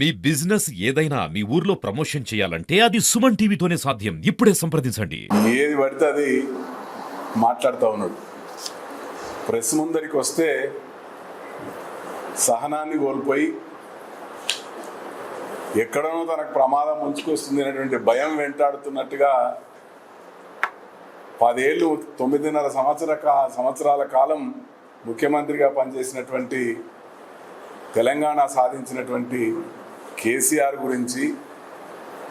మీ business ఏదైనా మీ ఊర్లో promotion చేయాలంటే అది సుమన్ టీవీతోనే సాధ్యం. ఇప్పుడే సంప్రదించండి. ఏది పడితే అది మాట్లాడుతూ ఉన్నాడు. ప్రెస్ ముందరికి వస్తే సహనాన్ని కోల్పోయి ఎక్కడనో తనకు ప్రమాదం ముంచుకొస్తుంది అనేటువంటి భయం వెంటాడుతున్నట్టుగా 10 ఏళ్ళు 9.5 సంవత్సరాల కాలం ముఖ్యమంత్రిగా పనిచేసినటువంటి తెలంగాణ సాధించినటువంటి కేసీఆర్ గురించి,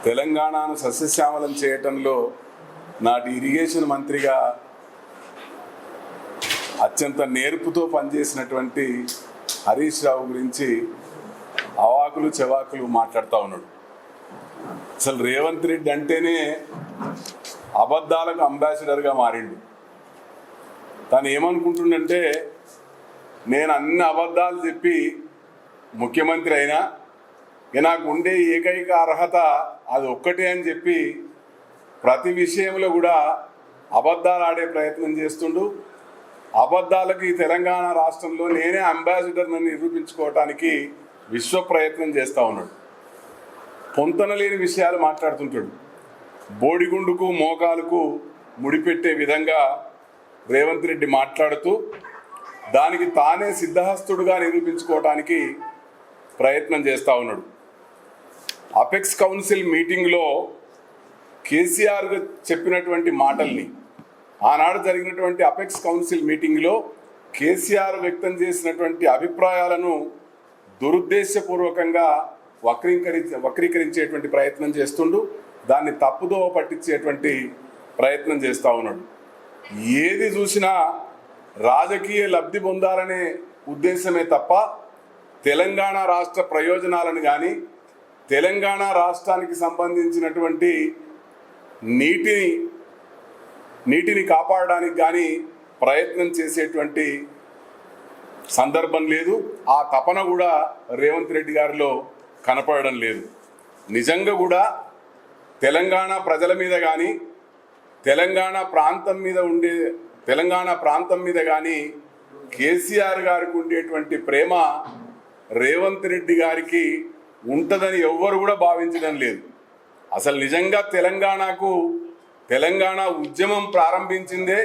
తెలంగాణను సస్యశ్యామలం చేయటంలో నాటి ఇరిగేషన్ మంత్రిగా అత్యంత నేర్పుతో పనిచేసినటువంటి హరీష్ రావు గురించి అవాకులు చెవాకులు మాట్లాడుతూ ఉన్నాడు. అసలు రేవంత్ రెడ్డి అంటేనే అబద్ధాలకు అంబాసిడర్గా మారిండు. తను ఏమనుకుంటుండంటే, నేను అన్ని అబద్ధాలు చెప్పి ముఖ్యమంత్రి అయినా నాకు ఉండే ఏకైక అర్హత అది ఒక్కటే అని చెప్పి ప్రతి విషయంలో కూడా అబద్ధాలు ఆడే ప్రయత్నం చేస్తుండు. అబద్ధాలకు ఈ తెలంగాణ రాష్ట్రంలో నేనే అంబాసిడర్ని నిరూపించుకోవటానికి విశ్వ ప్రయత్నం చేస్తూ ఉన్నాడు. పొంతన లేని విషయాలు మాట్లాడుతుంటాడు. బోడిగుండుకు మోకాలకు ముడిపెట్టే విధంగా రేవంత్ రెడ్డి మాట్లాడుతూ దానికి తానే సిద్ధహస్తుడుగా నిరూపించుకోవటానికి ప్రయత్నం చేస్తూ ఉన్నాడు. అపెక్స్ కౌన్సిల్ మీటింగ్లో కేసీఆర్ చెప్పినటువంటి మాటల్ని, ఆనాడు జరిగినటువంటి అపెక్స్ కౌన్సిల్ మీటింగ్లో కేసీఆర్ వ్యక్తం చేసినటువంటి అభిప్రాయాలను దురుద్దేశపూర్వకంగా వక్రీకరించేటువంటి ప్రయత్నం చేస్తుండు. దాన్ని తప్పుదో పట్టించేటువంటి ప్రయత్నం చేస్తూ ఉన్నాడు. ఏది చూసినా రాజకీయ లబ్ధి పొందాలనే ఉద్దేశమే తప్ప తెలంగాణ రాష్ట్ర ప్రయోజనాలను కానీ, తెలంగాణ రాష్ట్రానికి సంబంధించినటువంటి నీటిని కాపాడడానికి కానీ ప్రయత్నం చేసేటువంటి సందర్భం లేదు. ఆ తపన కూడా రేవంత్ రెడ్డి గారిలో కనపడడం లేదు. నిజంగా కూడా తెలంగాణ ప్రజల మీద కానీ, తెలంగాణ ప్రాంతం మీద కానీ కేసీఆర్ గారికి ఉండేటువంటి ప్రేమ రేవంత్ రెడ్డి గారికి ఉంటుందని ఎవ్వరు కూడా భావించడం లేదు. అసలు నిజంగా తెలంగాణ ఉద్యమం ప్రారంభించిందే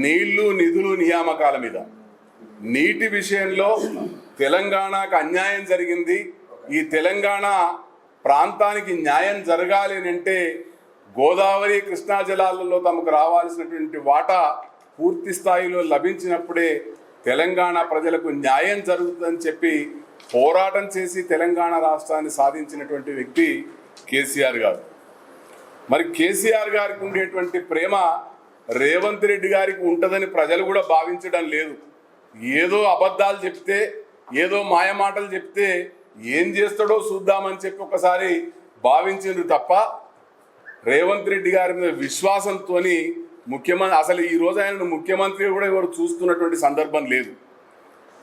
నీళ్లు, నిధులు, నియామకాల మీద. నీటి విషయంలో తెలంగాణకు అన్యాయం జరిగింది. ఈ తెలంగాణ ప్రాంతానికి న్యాయం జరగాలి అంటే గోదావరి, కృష్ణా జలాలలో తమకు రావాల్సినటువంటి వాటా పూర్తి స్థాయిలో లభించినప్పుడే తెలంగాణ ప్రజలకు న్యాయం జరుగుతుందని చెప్పి పోరాటం చేసి తెలంగాణ రాష్ట్రాన్ని సాధించినటువంటి వ్యక్తి కేసీఆర్ గారు. మరి కేసీఆర్ గారికి ఉండేటువంటి ప్రేమ రేవంత్ రెడ్డి గారికి ఉంటుందని ప్రజలు కూడా భావించడం లేదు. ఏదో అబద్ధాలు చెప్తే, ఏదో మాయమాటలు చెప్తే ఏం చేస్తాడో చూద్దామని చెప్పి ఒకసారి భావించింది తప్ప రేవంత్ రెడ్డి గారి మీద విశ్వాసంతో ముఖ్యమంత్రి, అసలు ఈ రోజు ఆయన ముఖ్యమంత్రి కూడా ఎవరు చూస్తున్నటువంటి సందర్భం లేదు.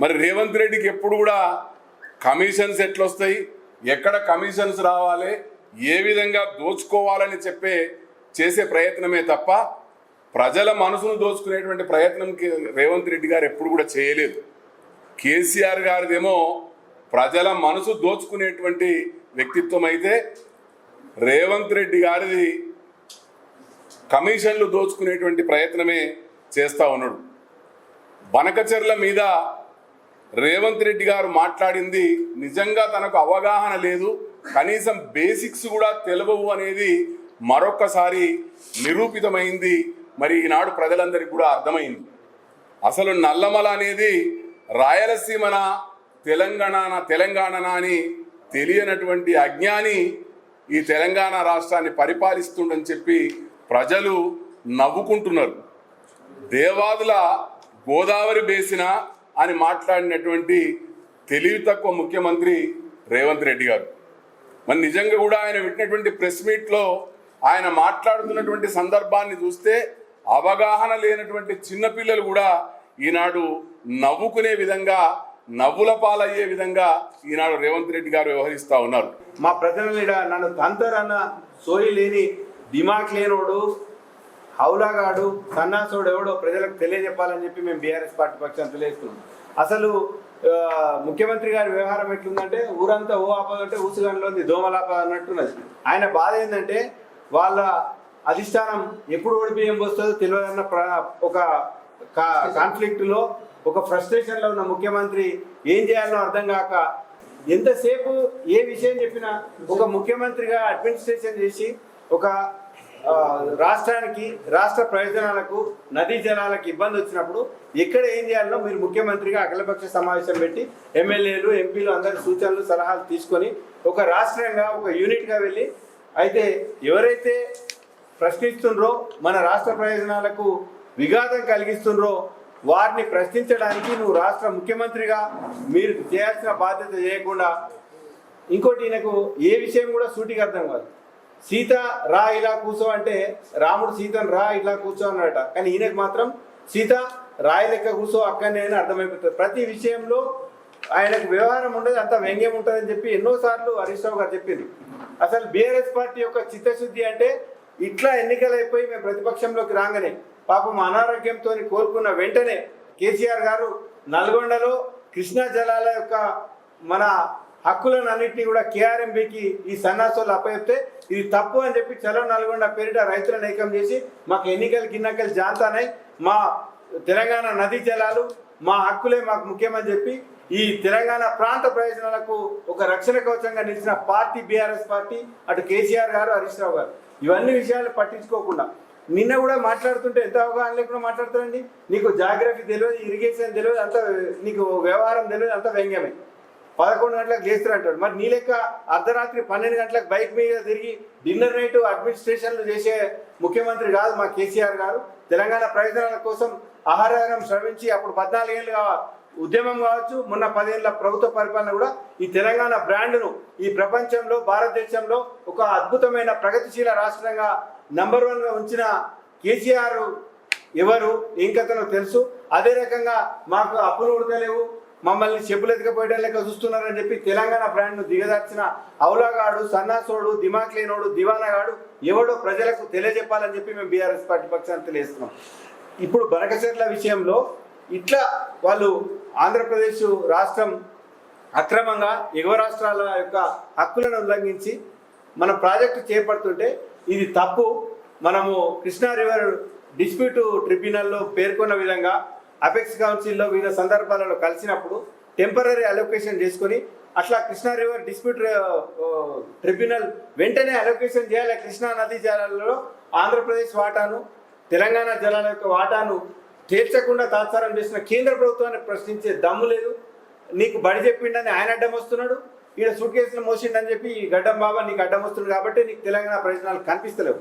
మరి రేవంత్ రెడ్డికి ఎప్పుడు కూడా కమిషన్స్ ఎట్లొస్తాయి, ఎక్కడ కమిషన్స్ రావాలి, ఏ విధంగా దోచుకోవాలని చేసే ప్రయత్నమే తప్ప ప్రజల మనసును దోచుకునేటువంటి ప్రయత్నం రేవంత్ రెడ్డి గారు ఎప్పుడు కూడా చేయలేదు. కేసీఆర్ గారిదేమో ప్రజల మనసు దోచుకునేటువంటి వ్యక్తిత్వం అయితే, రేవంత్ రెడ్డి గారిది కమిషన్లు దోచుకునేటువంటి ప్రయత్నమే చేస్తూ ఉన్నాడు. బనకచెర్ల మీద రేవంత్ రెడ్డి గారు మాట్లాడింది నిజంగా తనకు అవగాహన లేదు, కనీసం బేసిక్స్ కూడా తెలియవు అనేది మరొక్కసారి నిరూపితమైంది. మరి ఈనాడు ప్రజలందరికీ కూడా అర్థమైంది. అసలు నల్లమల అనేది రాయలసీమన తెలంగాణ అని తెలియనటువంటి అజ్ఞాని ఈ తెలంగాణ రాష్ట్రాన్ని పరిపాలిస్తుండని చెప్పి ప్రజలు నవ్వుకుంటున్నారు. దేవాదుల గోదావరి బేసినా అని మాట్లాడినటువంటి తెలివి తక్కువ ముఖ్యమంత్రి రేవంత్ రెడ్డి గారు. మరి నిజంగా కూడా ఆయన పెట్టినటువంటి ప్రెస్ మీట్లో ఆయన మాట్లాడుతున్నటువంటి సందర్భాన్ని చూస్తే అవగాహన లేనటువంటి చిన్నపిల్లలు కూడా ఈనాడు నవ్వుకునే విధంగా, నవ్వుల పాలయ్యే విధంగా ఈనాడు రేవంత్ రెడ్డి గారు వ్యవహరిస్తూ ఉన్నారు. మా ప్రజల నన్ను తంతరన్న సోయి లేని దిమాక్ లేనోడు, హౌలాగాడు, సన్నాసోడు ఎవడో ప్రజలకు తెలియజెప్పాలని చెప్పి మేము బీఆర్ఎస్ పార్టీ పక్షాన్ని తెలియజేస్తున్నాం. అసలు ముఖ్యమంత్రి గారి వ్యవహారం ఎట్లుందంటే ఊరంతా ఓ ఆపదంటే ఊసుగంలోంది దోమలాపద అన్నట్టున్నది. ఆయన బాధ ఏంటంటే వాళ్ళ అధిష్టానం ఎప్పుడు ఓడిపిఎం వస్తుందో తెలియదన్న ఒక కాన్ఫ్లిక్ట్లో ఒక ఫ్రస్ట్రేషన్లో ఉన్న ముఖ్యమంత్రి ఏం చేయాలో అర్థం కాక ఎంతసేపు ఏ విషయం చెప్పినా ఒక ముఖ్యమంత్రిగా అడ్మినిస్ట్రేషన్ చేసి ఒక రాష్ట్రానికి రాష్ట్ర ప్రయోజనాలకు నదీ జలాలకు ఇబ్బంది వచ్చినప్పుడు ఎక్కడ ఏం చేయాలో మీరు ముఖ్యమంత్రిగా అఖిలపక్ష సమావేశం పెట్టి ఎమ్మెల్యేలు ఎంపీలు అందరి సూచనలు సలహాలు తీసుకొని ఒక రాష్ట్రంగా ఒక యూనిట్గా వెళ్ళి అయితే ఎవరైతే ప్రశ్నిస్తుండ్రో మన రాష్ట్ర ప్రయోజనాలకు విఘాతం కలిగిస్తుండ్రో వారిని ప్రశ్నించడానికి నువ్వు రాష్ట్ర ముఖ్యమంత్రిగా మీరు చేయాల్సిన బాధ్యత చేయకుండా ఇంకోటి ఈయనకు ఏ విషయం కూడా సూటిగా అర్థం కాదు. సీత రా ఇలా కూర్చో అంటే రాముడు సీతను రా ఇలా కూర్చో అన్నట, కానీ ఈయనకు మాత్రం సీత రాయి లెక్క కూర్చో అక్కడనే అని అర్థమైపోతుంది. ప్రతి విషయంలో ఆయనకు వ్యవహారం ఉండదు, అంత వ్యంగ్యం ఉంటుందని చెప్పి ఎన్నోసార్లు హరీష్ రావు గారు చెప్పింది. అసలు బీఆర్ఎస్ పార్టీ యొక్క చిత్తశుద్ధి అంటే ఇట్లా ఎన్నికలు అయిపోయి మేము ప్రతిపక్షంలోకి రాగానే పాపం అనారోగ్యంతో కోరుకున్న వెంటనే కేసీఆర్ గారు నల్గొండలో కృష్ణా జలాల యొక్క మన హక్కులను అన్నింటినీ కూడా కేఆర్ఎంబికి ఈ సన్నాసులు అప్పచెప్తే ఇది తప్పు అని చెప్పి చలో నల్గొండ పేరిట రైతులను ఏకం చేసి మాకు ఎన్నికలు గిన్నెకలు జాంతానాయి, మా తెలంగాణ నదీ జలాలు మా హక్కులే మాకు ముఖ్యమని చెప్పి ఈ తెలంగాణ ప్రాంత ప్రయోజనాలకు ఒక రక్షణ కవచంగా నిలిచిన పార్టీ బీఆర్ఎస్ పార్టీ, అటు కేసీఆర్ గారు హరీష్ రావు గారు ఇవన్నీ విషయాలు పట్టించుకోకుండా నిన్న కూడా మాట్లాడుతుంటే ఎంత అవగాహన లేకుండా మాట్లాడతారండి. నీకు జాగ్రఫీ తెలియదు, ఇరిగేషన్ తెలియదు, అంత నీకు వ్యవహారం తెలియదు, అంత వ్యంగ్యమే. 11 గంటలకు లేస్తారు అంటాడు. మరి నీ లెక్క అర్ధరాత్రి 12 గంటలకు బైక్ మీద తిరిగి డిన్నర్ నైట్ అడ్మినిస్ట్రేషన్లు చేసే ముఖ్యమంత్రి కాదు మా కేసీఆర్ గారు. తెలంగాణ ప్రయోజనాల కోసం ఆహారం శ్రమించి అప్పుడు 14 ఏళ్ళు ఉద్యమం కావచ్చు, మొన్న 10 ఏళ్ళ ప్రభుత్వ పరిపాలన కూడా ఈ తెలంగాణ బ్రాండ్ను ఈ ప్రపంచంలో భారతదేశంలో ఒక అద్భుతమైన ప్రగతిశీల రాష్ట్రంగా నంబర్ 1గా ఉంచిన కేసీఆర్ ఎవరు ఏం కథనో తెలుసు. అదే రకంగా మాకు అప్పులు ఉడకలేవు, మమ్మల్ని చెప్పులు ఎత్తుకపోయడం లెక్క చూస్తున్నారని చెప్పి తెలంగాణ బ్రాండ్ను దిగదార్చిన అవులాగాడు, సన్నాసోడు, దిమాక్ లేనోడు, దివానాగాడు ఎవడో ప్రజలకు తెలియజెప్పాలని చెప్పి మేము బీఆర్ఎస్ పార్టీ పక్షాన్ని తెలియజేస్తున్నాం. ఇప్పుడు బనకచెర్ల విషయంలో ఇట్లా వాళ్ళు ఆంధ్రప్రదేశ్ రాష్ట్రం అక్రమంగా ఎగువ రాష్ట్రాల యొక్క హక్కులను ఉల్లంఘించి మన ప్రాజెక్టు చేపడుతుంటే ఇది తప్పు. మనము కృష్ణా రివర్ డిస్ప్యూట్ ట్రిబ్యునల్లో పేర్కొన్న విధంగా అపెక్స్ కౌన్సిల్లో వివిధ సందర్భాలలో కలిసినప్పుడు టెంపరీ అలొకేషన్ చేసుకొని అట్లా కృష్ణా రివర్ డిస్ప్యూట్ ట్రిబ్యునల్ వెంటనే అలొకేషన్ చేయాలి. కృష్ణా నదీ జలాలలో ఆంధ్రప్రదేశ్ వాటాను తెలంగాణ జలాల యొక్క వాటాను తేల్చకుండా తాత్సారం చేసిన కేంద్ర ప్రభుత్వాన్ని ప్రశ్నించే దమ్ము లేదు. నీకు బడి చెప్పిండని ఆయన అడ్డం వస్తున్నాడు, ఈయన సూట్ కేసులు మోసిండని చెప్పి ఈ గడ్డం బాబా నీకు అడ్డం వస్తుంది కాబట్టి నీకు తెలంగాణ ప్రయోజనాలు కనిపిస్తలేవు.